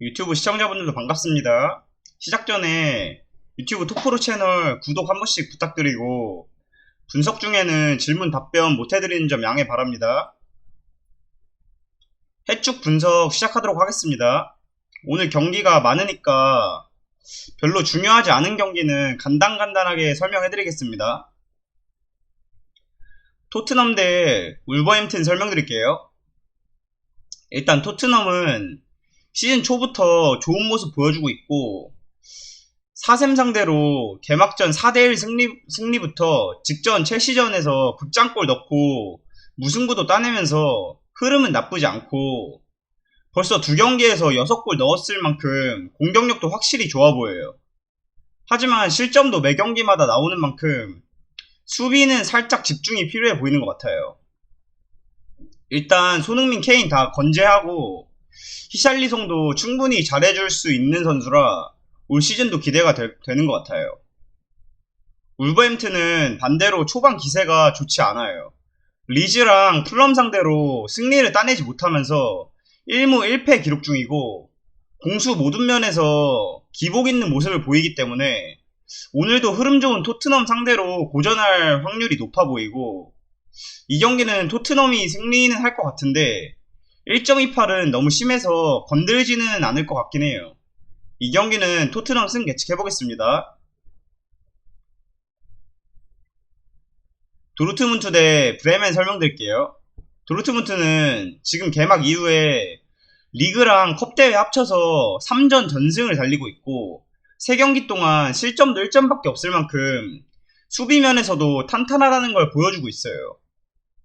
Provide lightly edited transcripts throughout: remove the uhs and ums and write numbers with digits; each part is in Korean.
유튜브 시청자분들도 반갑습니다. 시작 전에 유튜브 톡프로 채널 구독 한 번씩 부탁드리고 분석 중에는 질문 답변 못해드리는 점 양해 바랍니다. 해축 분석 시작하도록 하겠습니다. 오늘 경기가 많으니까 별로 중요하지 않은 경기는 간단하게 설명해드리겠습니다. 토트넘 대 울버햄튼 설명드릴게요. 일단 토트넘은 시즌 초부터 좋은 모습 보여주고 있고 4셈 상대로 개막전 4대1 승리부터 직전 첼시전에서 극장골 넣고 무승부도 따내면서 흐름은 나쁘지 않고 벌써 두 경기에서 6골 넣었을 만큼 공격력도 확실히 좋아 보여요. 하지만 실점도 매 경기마다 나오는 만큼 수비는 살짝 집중이 필요해 보이는 것 같아요. 일단 손흥민, 케인 다 건재하고 히샬리송도 충분히 잘해줄 수 있는 선수라 올 시즌도 기대가 되는 것 같아요. 울버햄튼은 반대로 초반 기세가 좋지 않아요. 리즈랑 풀럼 상대로 승리를 따내지 못하면서 1무 1패 기록 중이고 공수 모든 면에서 기복 있는 모습을 보이기 때문에 오늘도 흐름 좋은 토트넘 상대로 고전할 확률이 높아 보이고 이 경기는 토트넘이 승리는 할 것 같은데 1.28은 너무 심해서 건들지는 않을 것 같긴 해요. 이 경기는 토트넘 승 예측해보겠습니다. 도르트문트 대 브레멘 설명드릴게요. 도르트문트는 지금 개막 이후에 리그랑 컵대회 합쳐서 3전 전승을 달리고 있고 3경기 동안 실점도 1점밖에 없을 만큼 수비면에서도 탄탄하다는 걸 보여주고 있어요.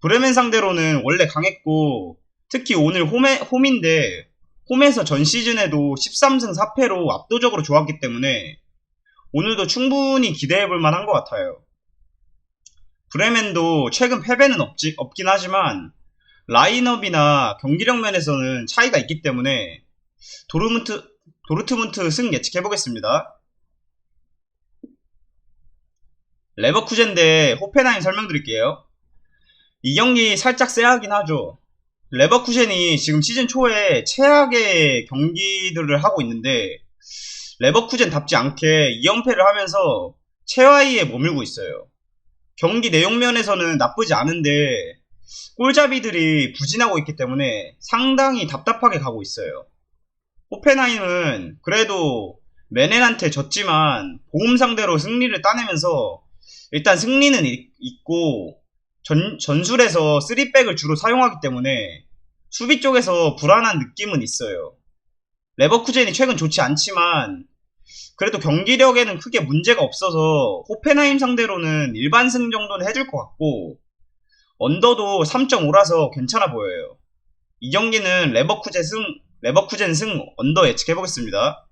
브레멘 상대로는 원래 강했고 특히 오늘 홈인데 홈에서 전 시즌에도 13승 4패로 압도적으로 좋았기 때문에 오늘도 충분히 기대해볼 만한 것 같아요. 브레멘도 최근 패배는 없긴 하지만 라인업이나 경기력 면에서는 차이가 있기 때문에 도르트문트 승 예측해보겠습니다. 레버쿠젠 대 호펜하임 설명드릴게요. 이 경기 살짝 쎄하긴 하죠. 레버쿠젠이 지금 시즌 초에 최악의 경기들을 하고 있는데 레버쿠젠답지 않게 2연패를 하면서 최하위에 머물고 있어요. 경기 내용 면에서는 나쁘지 않은데 골잡이들이 부진하고 있기 때문에 상당히 답답하게 가고 있어요. 호펜하임은 그래도 맨헨한테 졌지만 보험 상대로 승리를 따내면서 일단 승리는 있고 전술에서 3백을 주로 사용하기 때문에 수비 쪽에서 불안한 느낌은 있어요. 레버쿠젠이 최근 좋지 않지만 그래도 경기력에는 크게 문제가 없어서 호펜하임 상대로는 일반승 정도는 해줄 것 같고 언더도 3.5라서 괜찮아 보여요. 이 경기는 레버쿠젠 승 언더 예측해보겠습니다.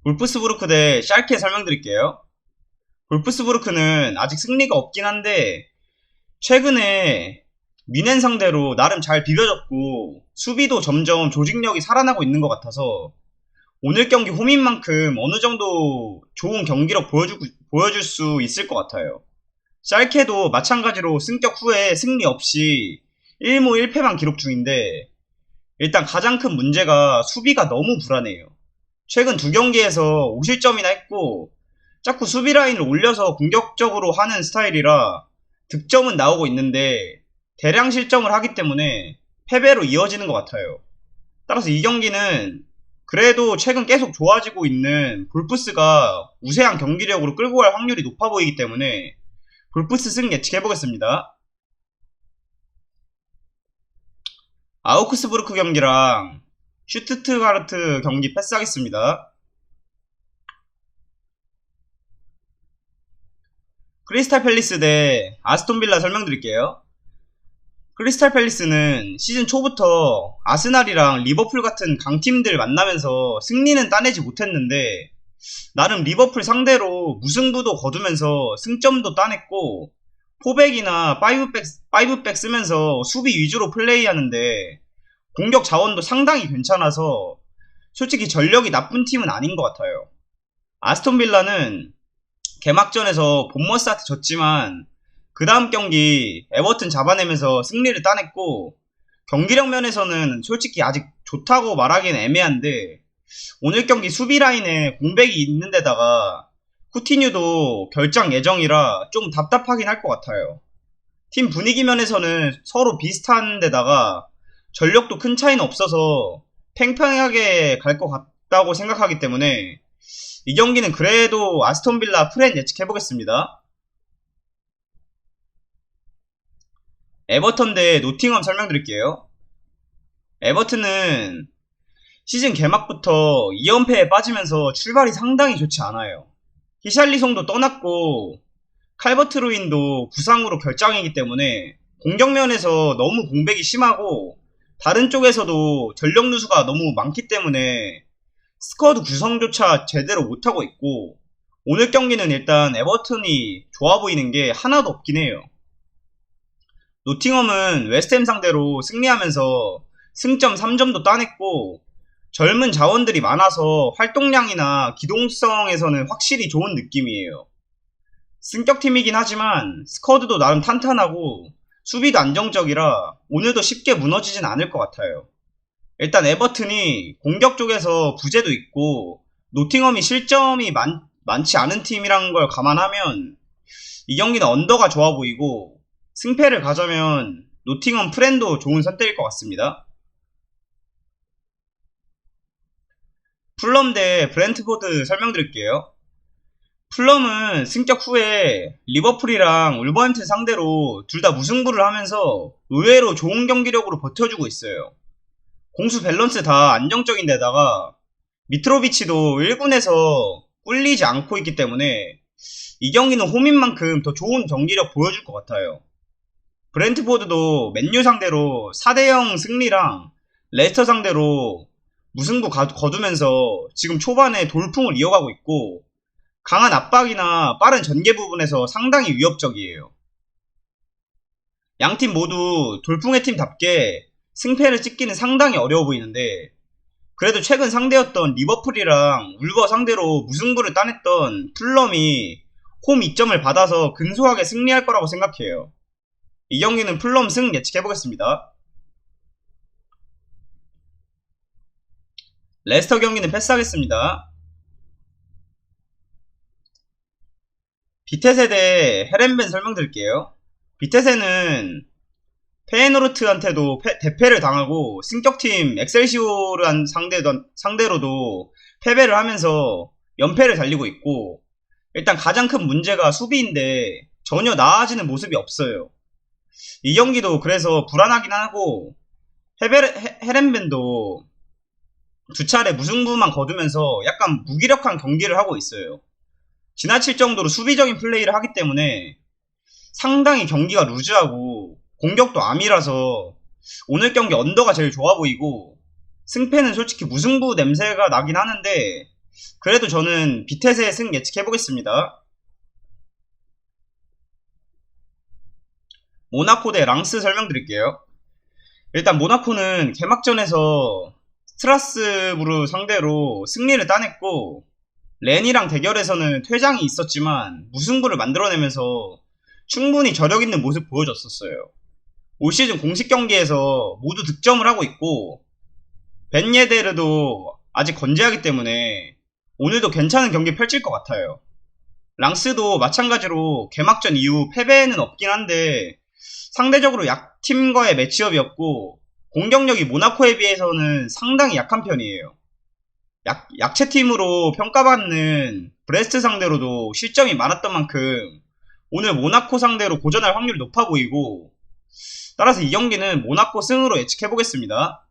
울프스부르크 대 샬케 설명드릴게요. 울프스부르크는 아직 승리가 없긴 한데 최근에 미넨 상대로 나름 잘 비벼졌고 수비도 점점 조직력이 살아나고 있는 것 같아서 오늘 경기 홈인 만큼 어느 정도 좋은 경기력 보여줄 수 있을 것 같아요. 샬케도 마찬가지로 승격 후에 승리 없이 1무 1패만 기록 중인데 일단 가장 큰 문제가 수비가 너무 불안해요. 최근 두 경기에서 5실점이나 했고 자꾸 수비 라인을 올려서 공격적으로 하는 스타일이라 득점은 나오고 있는데 대량 실점을 하기 때문에 패배로 이어지는 것 같아요. 따라서 이 경기는 그래도 최근 계속 좋아지고 있는 볼프스가 우세한 경기력으로 끌고 갈 확률이 높아 보이기 때문에 볼프스 승 예측해보겠습니다. 아우크스부르크 경기랑 슈투트가르트 경기 패스하겠습니다. 크리스탈 팰리스 대 아스톤빌라 설명드릴게요. 크리스탈 팰리스는 시즌 초부터 아스날이랑 리버풀 같은 강팀들 만나면서 승리는 따내지 못했는데 나름 리버풀 상대로 무승부도 거두면서 승점도 따냈고 포백이나 5백 쓰면서 수비 위주로 플레이하는데 공격 자원도 상당히 괜찮아서 솔직히 전력이 나쁜 팀은 아닌 것 같아요. 아스톤빌라는 개막전에서 본머스한테 졌지만 그 다음 경기 에버튼 잡아내면서 승리를 따냈고 경기력 면에서는 솔직히 아직 좋다고 말하기는 애매한데 오늘 경기 수비 라인에 공백이 있는 데다가 쿠티뉴도 결장 예정이라 좀 답답하긴 할 것 같아요. 팀 분위기 면에서는 서로 비슷한 데다가 전력도 큰 차이는 없어서 팽팽하게 갈 것 같다고 생각하기 때문에 이 경기는 그래도 아스톤빌라 프렌 예측해보겠습니다. 에버턴 대 노팅엄 설명드릴게요. 에버튼은 시즌 개막부터 2연패에 빠지면서 출발이 상당히 좋지 않아요. 히샬리송도 떠났고 칼버트 루인도 부상으로 결장이기 때문에 공격면에서 너무 공백이 심하고 다른 쪽에서도 전력 누수가 너무 많기 때문에 스쿼드 구성조차 제대로 못하고 있고 오늘 경기는 일단 에버튼이 좋아 보이는 게 하나도 없긴 해요. 노팅엄은 웨스트햄 상대로 승리하면서 승점 3점도 따냈고 젊은 자원들이 많아서 활동량이나 기동성에서는 확실히 좋은 느낌이에요. 승격팀이긴 하지만 스쿼드도 나름 탄탄하고 수비도 안정적이라 오늘도 쉽게 무너지진 않을 것 같아요. 일단 에버튼이 공격 쪽에서 부재도 있고 노팅엄이 실점이 많지 않은 팀이란 걸 감안하면 이 경기는 언더가 좋아 보이고 승패를 가자면 노팅엄 프렌도 좋은 선택일 것 같습니다. 풀럼 대 브렌트포드 설명드릴게요. 풀럼은 승격 후에 리버풀이랑 울버햄튼 상대로 둘 다 무승부를 하면서 의외로 좋은 경기력으로 버텨주고 있어요. 공수 밸런스 다 안정적인 데다가 미트로비치도 1군에서 꿀리지 않고 있기 때문에 이 경기는 홈인 만큼 더 좋은 경기력 보여줄 것 같아요. 브렌트포드도 맨유 상대로 4대0 승리랑 레스터 상대로 무승부 거두면서 지금 초반에 돌풍을 이어가고 있고 강한 압박이나 빠른 전개 부분에서 상당히 위협적이에요. 양팀 모두 돌풍의 팀답게 승패를 찍기는 상당히 어려워 보이는데 그래도 최근 상대였던 리버풀이랑 울버 상대로 무승부를 따냈던 풀럼이 홈 2점을 받아서 근소하게 승리할 거라고 생각해요. 이 경기는 풀럼 승 예측해보겠습니다. 레스터 경기는 패스하겠습니다. 비테세 대 헤렌벤 설명드릴게요. 비테세는 페에노르트한테도 대패를 당하고 승격팀 엑셀시오르 상대로도 패배를 하면서 연패를 달리고 있고 일단 가장 큰 문제가 수비인데 전혀 나아지는 모습이 없어요. 이 경기도 그래서 불안하긴 하고 헤렌벤도 두 차례 무승부만 거두면서 약간 무기력한 경기를 하고 있어요. 지나칠 정도로 수비적인 플레이를 하기 때문에 상당히 경기가 루즈하고 공격도 암이라서 오늘 경기 언더가 제일 좋아 보이고 승패는 솔직히 무승부 냄새가 나긴 하는데 그래도 저는 비테세의 승 예측해보겠습니다. 모나코 대 랑스 설명드릴게요. 일단 모나코는 개막전에서 스트라스부르 상대로 승리를 따냈고 렌이랑 대결에서는 퇴장이 있었지만 무승부를 만들어내면서 충분히 저력 있는 모습 보여줬었어요. 올 시즌 공식 경기에서 모두 득점을 하고 있고 벤 예데르도 아직 건재하기 때문에 오늘도 괜찮은 경기 펼칠 것 같아요. 랑스도 마찬가지로 개막전 이후 패배는 없긴 한데 상대적으로 약팀과의 매치업이었고 공격력이 모나코에 비해서는 상당히 약한 편이에요. 약체팀으로 평가받는 브레스트 상대로도 실점이 많았던 만큼 오늘 모나코 상대로 고전할 확률이 높아 보이고 따라서 이 경기는 모나코 승으로 예측해보겠습니다.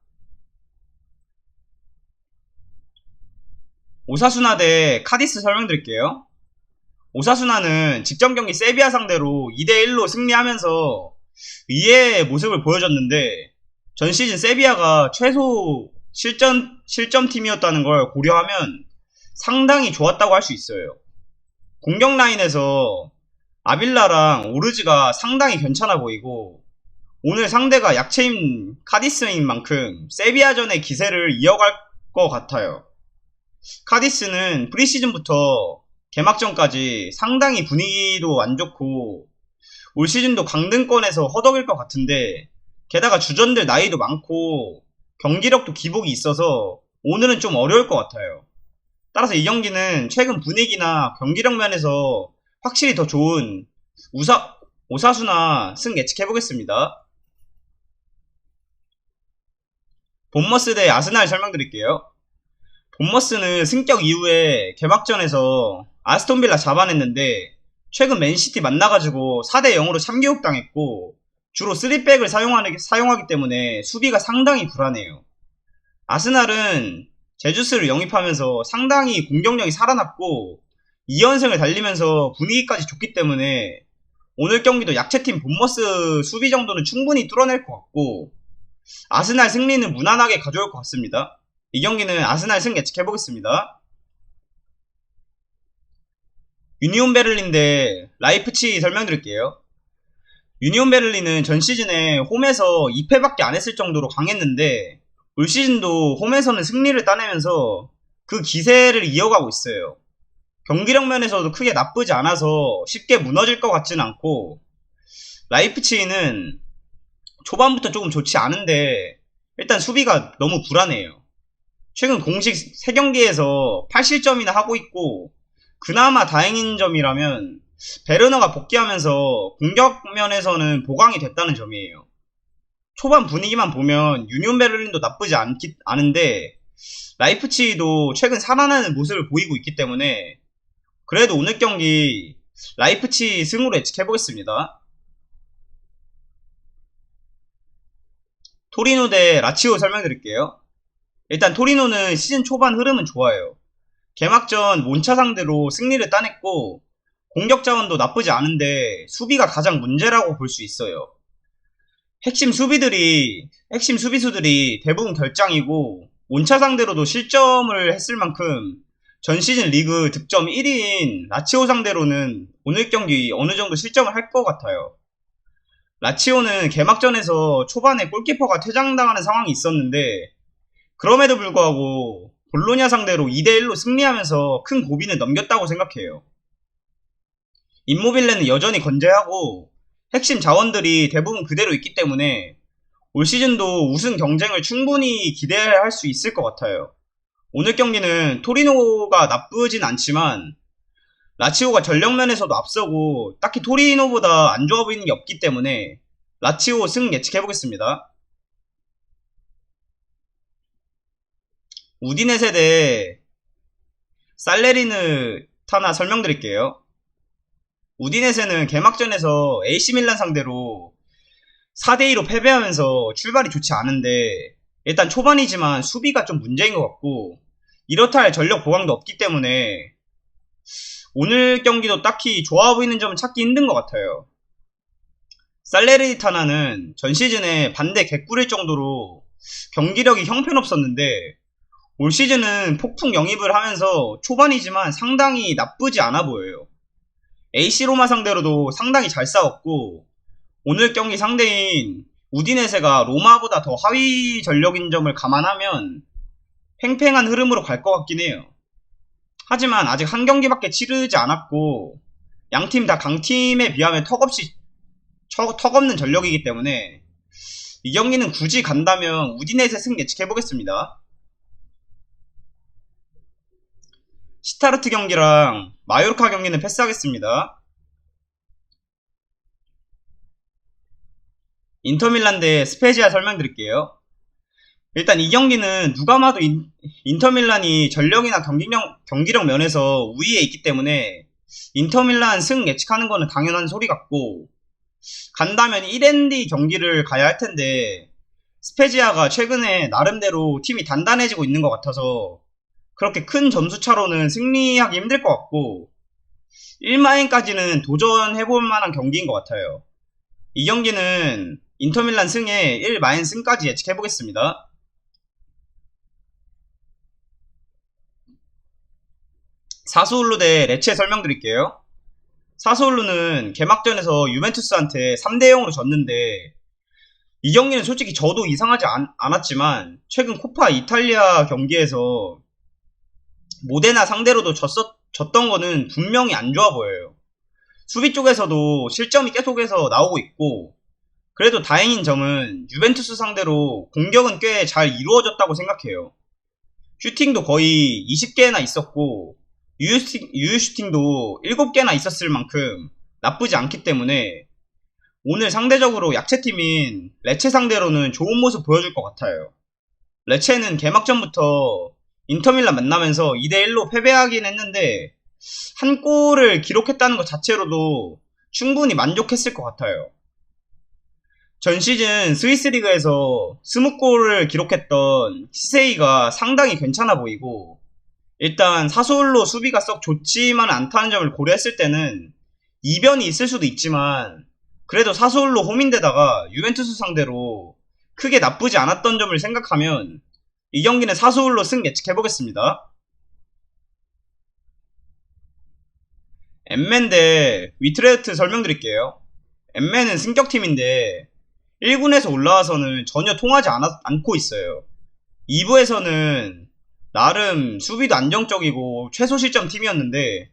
오사수나 대 카디스 설명드릴게요. 오사수나는 직전 경기 세비야 상대로 2대1로 승리하면서 위의 모습을 보여줬는데 전 시즌 세비야가 최소 실점팀이었다는 걸 고려하면 상당히 좋았다고 할 수 있어요. 공격 라인에서 아빌라랑 오르즈가 상당히 괜찮아 보이고 오늘 상대가 약체인 카디스인 만큼 세비야전의 기세를 이어갈 것 같아요. 카디스는 프리시즌부터 개막전까지 상당히 분위기도 안 좋고 올 시즌도 강등권에서 허덕일 것 같은데 게다가 주전들 나이도 많고 경기력도 기복이 있어서 오늘은 좀 어려울 것 같아요. 따라서 이 경기는 최근 분위기나 경기력 면에서 확실히 더 좋은 오사수나 승 예측해보겠습니다. 본머스 대 아스날 설명드릴게요. 본머스는 승격 이후에 개막전에서 아스톤빌라 잡아냈는데 최근 맨시티 만나가지고 4대 0으로 참교육 당했고 주로 3백을 사용하기 때문에 수비가 상당히 불안해요. 아스날은 제주스를 영입하면서 상당히 공격력이 살아났고 2연승을 달리면서 분위기까지 좋기 때문에 오늘 경기도 약체팀 본머스 수비 정도는 충분히 뚫어낼 것 같고 아스날 승리는 무난하게 가져올 것 같습니다. 이 경기는 아스날 승 예측해보겠습니다. 유니온 베를린 대 라이프치히 설명드릴게요. 유니온 베를린은 전 시즌에 홈에서 2패밖에 안 했을 정도로 강했는데 올 시즌도 홈에서는 승리를 따내면서 그 기세를 이어가고 있어요. 경기력 면에서도 크게 나쁘지 않아서 쉽게 무너질 것 같지는 않고 라이프치히는 초반부터 조금 좋지 않은데 일단 수비가 너무 불안해요. 최근 공식 3경기에서 8실점이나 하고 있고 그나마 다행인 점이라면 베르너가 복귀하면서 공격 면에서는 보강이 됐다는 점이에요. 초반 분위기만 보면 유니온 베를린도 나쁘지 않은데 라이프치히도 최근 살아나는 모습을 보이고 있기 때문에 그래도 오늘 경기 라이프치히 승으로 예측해보겠습니다. 토리노 대 라치오 설명드릴게요. 일단 토리노는 시즌 초반 흐름은 좋아요. 개막전 몬차 상대로 승리를 따냈고 공격 자원도 나쁘지 않은데 수비가 가장 문제라고 볼 수 있어요. 핵심 수비수들이 대부분 결장이고 몬차 상대로도 실점을 했을 만큼 전 시즌 리그 득점 1위인 라치오 상대로는 오늘 경기 어느 정도 실점을 할 것 같아요. 라치오는 개막전에서 초반에 골키퍼가 퇴장당하는 상황이 있었는데 그럼에도 불구하고 볼로냐 상대로 2대1로 승리하면서 큰 고비는 넘겼다고 생각해요. 임모빌레는 여전히 건재하고 핵심 자원들이 대부분 그대로 있기 때문에 올 시즌도 우승 경쟁을 충분히 기대할 수 있을 것 같아요. 오늘 경기는 토리노가 나쁘진 않지만 라치오가 전력면에서도 앞서고 딱히 토리노보다 안 좋아 보이는 게 없기 때문에 라치오 승 예측해보겠습니다. 우디네세 대 살레리느타나 설명드릴게요. 우디네세는 개막전에서 AC밀란 상대로 4대2로 패배하면서 출발이 좋지 않은데 일단 초반이지만 수비가 좀 문제인 것 같고 이렇다 할 전력 보강도 없기 때문에 오늘 경기도 딱히 좋아 보이는 점은 찾기 힘든 것 같아요. 살레르니타나는 전 시즌에 반대 개꿀일 정도로 경기력이 형편없었는데 올 시즌은 폭풍 영입을 하면서 초반이지만 상당히 나쁘지 않아 보여요. AC 로마 상대로도 상당히 잘 싸웠고 오늘 경기 상대인 우디네세가 로마보다 더 하위 전력인 점을 감안하면 팽팽한 흐름으로 갈 것 같긴 해요. 하지만 아직 한 경기밖에 치르지 않았고 양팀 다 강팀에 비하면 턱없는 전력이기 때문에 이 경기는 굳이 간다면 우디네세 승 예측해보겠습니다. 시타르트 경기랑 마요르카 경기는 패스하겠습니다. 인터밀란 대 스페지아 설명드릴게요. 일단 이 경기는 누가 봐도 인터밀란이 전력이나 경기력 면에서 우위에 있기 때문에 인터밀란 승 예측하는 거는 당연한 소리 같고 간다면 1&D 경기를 가야 할 텐데 스페지아가 최근에 나름대로 팀이 단단해지고 있는 것 같아서 그렇게 큰 점수차로는 승리하기 힘들 것 같고 1마인까지는 도전해볼 만한 경기인 것 같아요. 이 경기는 인터밀란 승에 1마인 승까지 예측해보겠습니다. 사수올루 대 레체 설명드릴게요. 사수올루는 개막전에서 유벤투스한테 3대0으로 졌는데 이 경기는 솔직히 저도 이상하지 않았지만 최근 코파 이탈리아 경기에서 모데나 상대로도 졌던 거는 분명히 안 좋아 보여요. 수비 쪽에서도 실점이 계속해서 나오고 있고 그래도 다행인 점은 유벤투스 상대로 공격은 꽤 잘 이루어졌다고 생각해요. 슈팅도 거의 20개나 있었고 유유 슈팅도 7개나 있었을 만큼 나쁘지 않기 때문에 오늘 상대적으로 약체팀인 레체 상대로는 좋은 모습 보여줄 것 같아요. 레체는 개막전부터 인터밀란 만나면서 2대1로 패배하긴 했는데 한 골을 기록했다는 것 자체로도 충분히 만족했을 것 같아요. 전 시즌 스위스 리그에서 20골을 기록했던 시세이가 상당히 괜찮아 보이고 일단 사소울로 수비가 썩 좋지만 않다는 점을 고려했을 때는 이변이 있을 수도 있지만 그래도 사소울로 홈인데다가 유벤투스 상대로 크게 나쁘지 않았던 점을 생각하면 이 경기는 사소울로 승 예측해보겠습니다. 엠맨 대 위트레흐트 설명드릴게요. 엠맨은 승격팀인데 1군에서 올라와서는 전혀 통하지 않고 있어요. 2부에서는 나름 수비도 안정적이고 최소 실점 팀이었는데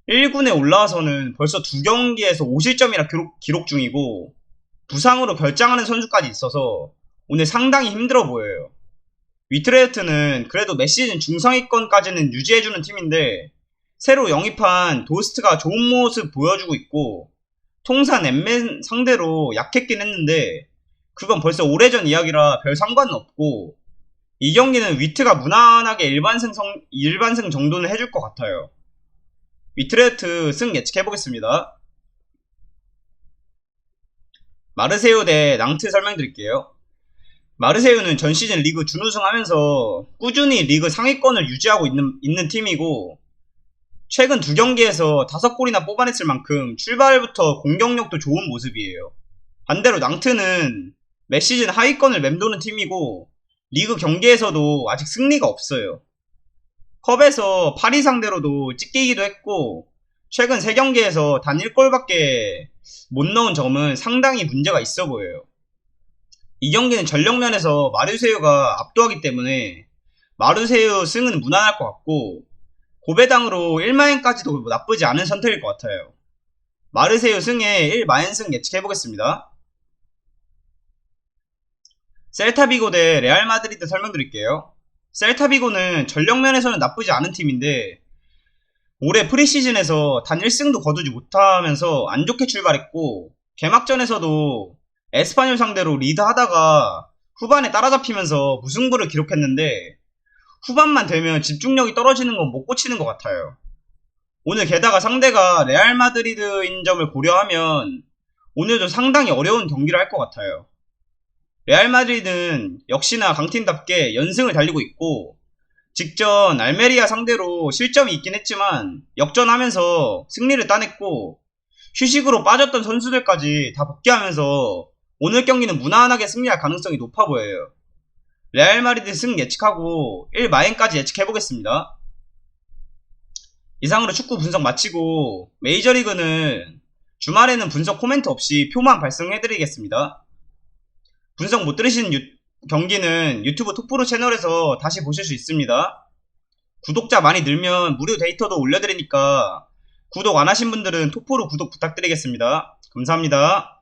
1군에 올라와서는 벌써 2경기에서 5실점이나 기록 중이고 부상으로 결장하는 선수까지 있어서 오늘 상당히 힘들어 보여요. 위트레흐트는 그래도 몇 시즌 중상위권까지는 유지해주는 팀인데 새로 영입한 도스트가 좋은 모습 보여주고 있고 통산 엠맨 상대로 약했긴 했는데 그건 벌써 오래전 이야기라 별 상관은 없고 이 경기는 위트가 무난하게 일반승 정도는 해줄 것 같아요. 위트레흐트 승 예측해보겠습니다. 마르세유 대 낭트 설명드릴게요. 마르세유는 전 시즌 리그 준우승하면서 꾸준히 리그 상위권을 유지하고 있는 팀이고 최근 2경기에서 5골이나 뽑아냈을 만큼 출발부터 공격력도 좋은 모습이에요. 반대로 낭트는 매 시즌 하위권을 맴도는 팀이고 리그 경기에서도 아직 승리가 없어요. 컵에서 파리 상대로도 찢기기도 했고 최근 3경기에서 단 1골밖에 못 넣은 점은 상당히 문제가 있어 보여요. 이 경기는 전력면에서 마르세유가 압도하기 때문에 마르세유 승은 무난할 것 같고 고배당으로 1마엔까지도 나쁘지 않은 선택일 것 같아요. 마르세유 승에 1마엔승 예측해보겠습니다. 셀타비고 대 레알 마드리드 설명드릴게요. 셀타비고는 전력면에서는 나쁘지 않은 팀인데 올해 프리시즌에서 단 1승도 거두지 못하면서 안 좋게 출발했고 개막전에서도 에스파뇰 상대로 리드하다가 후반에 따라잡히면서 무승부를 기록했는데 후반만 되면 집중력이 떨어지는 건 못 고치는 것 같아요. 오늘 게다가 상대가 레알 마드리드인 점을 고려하면 오늘도 상당히 어려운 경기를 할 것 같아요. 레알 마드리드는 역시나 강팀답게 연승을 달리고 있고 직전 알메리아 상대로 실점이 있긴 했지만 역전하면서 승리를 따냈고 휴식으로 빠졌던 선수들까지 다 복귀하면서 오늘 경기는 무난하게 승리할 가능성이 높아 보여요. 레알 마드리드 승 예측하고 1마인까지 예측해보겠습니다. 이상으로 축구 분석 마치고 메이저리그는 주말에는 분석 코멘트 없이 표만 발송해드리겠습니다. 분석 못 들으신 경기는 유튜브 톡프로 채널에서 다시 보실 수 있습니다. 구독자 많이 늘면 무료 데이터도 올려드리니까 구독 안 하신 분들은 톡프로 구독 부탁드리겠습니다. 감사합니다.